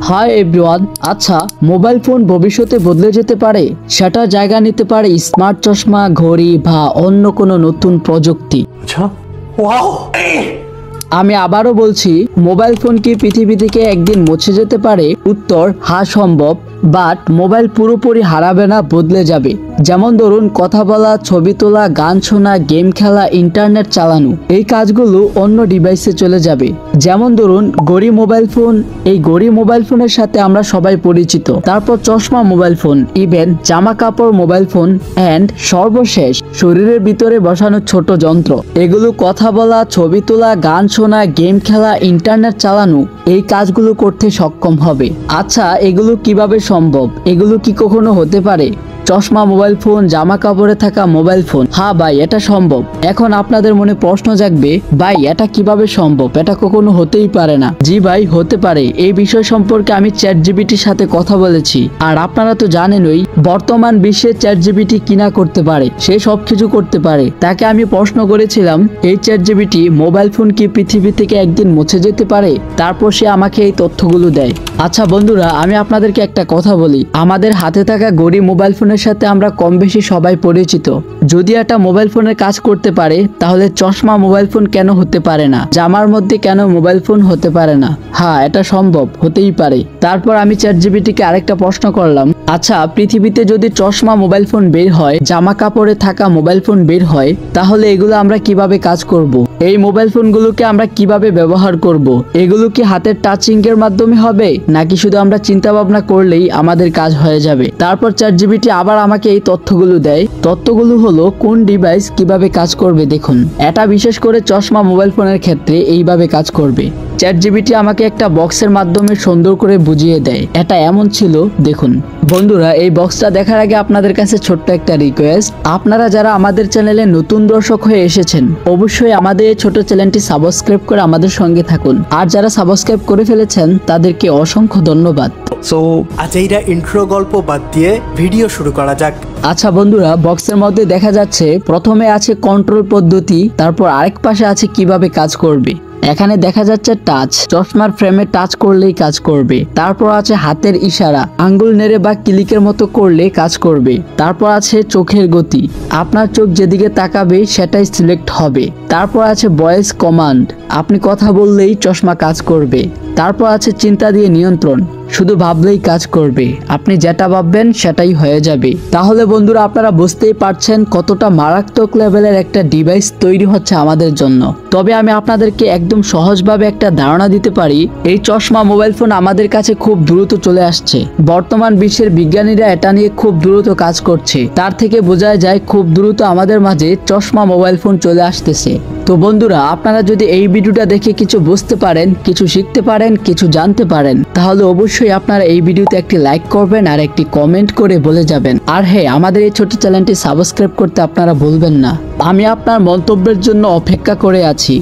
Hi everyone. আচ্ছা, mobile phone ভবিষ্যতে বদলে যেতে পারে, সেটা জায়গা নিতে পারে স্মার্ট চশমা, ঘড়ি বা অন্য কোনো নতুন প্রযুক্তি। আচ্ছা, ওয়াও! আমি আবারও বলছি, মোবাইল ফোন কি পৃথিবী থেকে একদিন মুছে যেতে পারে? উত্তর হ্যাঁ, সম্ভব। বাট মোবাইল পুরোপুরি হারাবে না, বদলে যাবে। যেমন ধরুন, কথা বলা, ছবি তোলা, গান শোনা, গেম খেলা, ইন্টারনেট চালানো, এই কাজগুলো অন্য ডিভাইসে চলে যাবে। যেমন ধরুন ঘড়ি মোবাইল ফোন, এই ঘড়ি মোবাইল ফোনের সাথে আমরা সবাই পরিচিত। তারপর চশমা মোবাইল ফোন, ইভেন জামা কাপড় মোবাইল ফোন, অ্যান্ড সর্বশেষ শরীরের ভিতরে বসানো ছোট যন্ত্র। এগুলো কথা বলা, ছবি তোলা, গান শোনা, গেম খেলা, ইন্টারনেট চালানো, এই কাজগুলো করতে সক্ষম হবে। আচ্ছা, এগুলো কিভাবে সম্ভব? এগুলো কি কখনো হতে পারে? চশমা মোবাইল ফোন, জামা কাপড়ে থাকা মোবাইল ফোন, হ্যাঁ ভাই, এটা সম্ভব। এখন আপনাদের মনে প্রশ্ন জাগবে, ভাই এটা কিভাবে সম্ভব? এটা কখনো হতেই পারে না। জি ভাই, হতে পারে। এই বিষয় সম্পর্কে আমি চ্যাটজিপিটির সাথে কথা বলেছি। আর আপনারা তো জানেনই, বর্তমান বিশ্বে চ্যাটজিপিটি কিনা করতে পারে, সে সবকিছু করতে পারে। তাকে আমি প্রশ্ন করেছিলাম, এই চ্যাটজিপিটি মোবাইল ফোন কি পৃথিবী থেকে একদিন মুছে যেতে পারে? তারপর সে আমাকে এই তথ্যগুলো দেয়। আচ্ছা বন্ধুরা, আমি আপনাদেরকে একটা কথা বলি, আমাদের হাতে থাকা ঘড়ি মোবাইল ফোনের সাথে আমরা কম বেশি সবাই পরিচিত। যদি একটা মোবাইল ফোনের কাজ করতে পারে, তাহলে চশমা মোবাইল ফোন কেন হতে পারে না? জামার মধ্যে কেন মোবাইল ফোন হতে পারে না? হ্যাঁ, এটা সম্ভব, হতেই পারে। তারপর আমি চ্যাটজিপিটিকে আরেকটা প্রশ্ন করলাম, আচ্ছা পৃথিবীতে যদি চশমা মোবাইল ফোন বের হয়, জামা কাপড়ে থাকা মোবাইল ফোন বের হয়, তাহলে এগুলো আমরা কিভাবে কাজ করব? এই মোবাইল ফোনগুলোকে আমরা কিভাবে ব্যবহার করব? এগুলো কি হাতের টাচিং এর মাধ্যমে হবে, নাকি শুধু আমরা চিন্তা ভাবনা করলেই আমাদের কাজ হয়ে যাবে? তারপর চ্যাটজিপিটি আবার আমাকে এই তথ্যগুলো দেয়। তথ্যগুলো হলো কোন ডিভাইস কিভাবে কাজ করবে। দেখুন, এটা বিশেষ করে চশমা মোবাইল ফোনের ক্ষেত্রে এইভাবে কাজ করবে। চ্যাটজিপিটি আমাকে একটা বক্সের মাধ্যমে সুন্দর করে বুঝিয়ে দেয়। এটা এমন ছিল, দেখুন বন্ধুরা, এই বক্সটা দেখার আগে আপনাদের কাছে ছোট্ট একটা রিকোয়েস্ট, আপনারা যারা আমাদের চ্যানেলে নতুন দর্শক হয়ে এসেছেন, অবশ্যই আমাদের এই ছোট চ্যানেলটি সাবস্ক্রাইব করে আমাদের সঙ্গে থাকুন। আর যারা সাবস্ক্রাইব করে ফেলেছেন, তাদেরকে অসংখ্য ধন্যবাদ। সো আজ এইটা ইন্ট্রো গল্প বাদ দিয়ে ভিডিও শুরু করা যাক। আচ্ছা বন্ধুরা, বক্সের মধ্যে দেখা যাচ্ছে প্রথমে আছে কন্ট্রোল পদ্ধতি, তারপর আরেক পাশে আছে কিভাবে কাজ করবে। এখানে দেখা যাচ্ছে টাচ, চশমার ফ্রেমে টাচ করলেই কাজ করবে। তারপর আছে হাতের ইশারা, আঙ্গুল নেড়ে বা ক্লিকের মতো করলে কাজ করবে। তারপর আছে চোখের গতি, আপনার চোখ যেদিকে তাকাবে সেটাই সিলেক্ট হবে। তারপর আছে ভয়েস কমান্ড, আপনি কথা বললেই চশমা কাজ করবে। তারপর আছে চিন্তা দিয়ে নিয়ন্ত্রণ, শুধু ভাবলেই কাজ করবে, আপনি যেটা ভাববেন সেটাই হয়ে যাবে। তাহলে বন্ধুরা, আপনারা বুঝতেই পারছেন কতটা মারাত্মক লেভেলের একটা ডিভাইস তৈরি হচ্ছে আমাদের জন্য। তবে আমি আপনাদেরকে একদম সহজভাবে একটা ধারণা দিতে পারি, এই চশমা মোবাইল ফোন আমাদের কাছে খুব দ্রুত চলে আসছে। বর্তমান বিশ্বের বিজ্ঞানীরা এটা নিয়ে খুব দ্রুত কাজ করছে। তার থেকে বোঝা যায় খুব দ্রুত আমাদের মাঝে চশমা মোবাইল ফোন চলে আসতেছে। তো বন্ধুরা, আপনারা যদি এই ভিডিওটা দেখে কিছু বুঝতে পারেন, কিছু শিখতে পারেন, কিছু জানতে পারেন, তাহলে অবশ্যই আপনারা এই ভিডিওতে একটি লাইক করবেন আর একটি কমেন্ট করে বলে যাবেন। আর হ্যাঁ, আমাদের এই ছোট চ্যানেলটি সাবস্ক্রাইব করতে আপনারা ভুলবেন না। আমি আপনার মন্তব্যের জন্য অপেক্ষা করে আছি।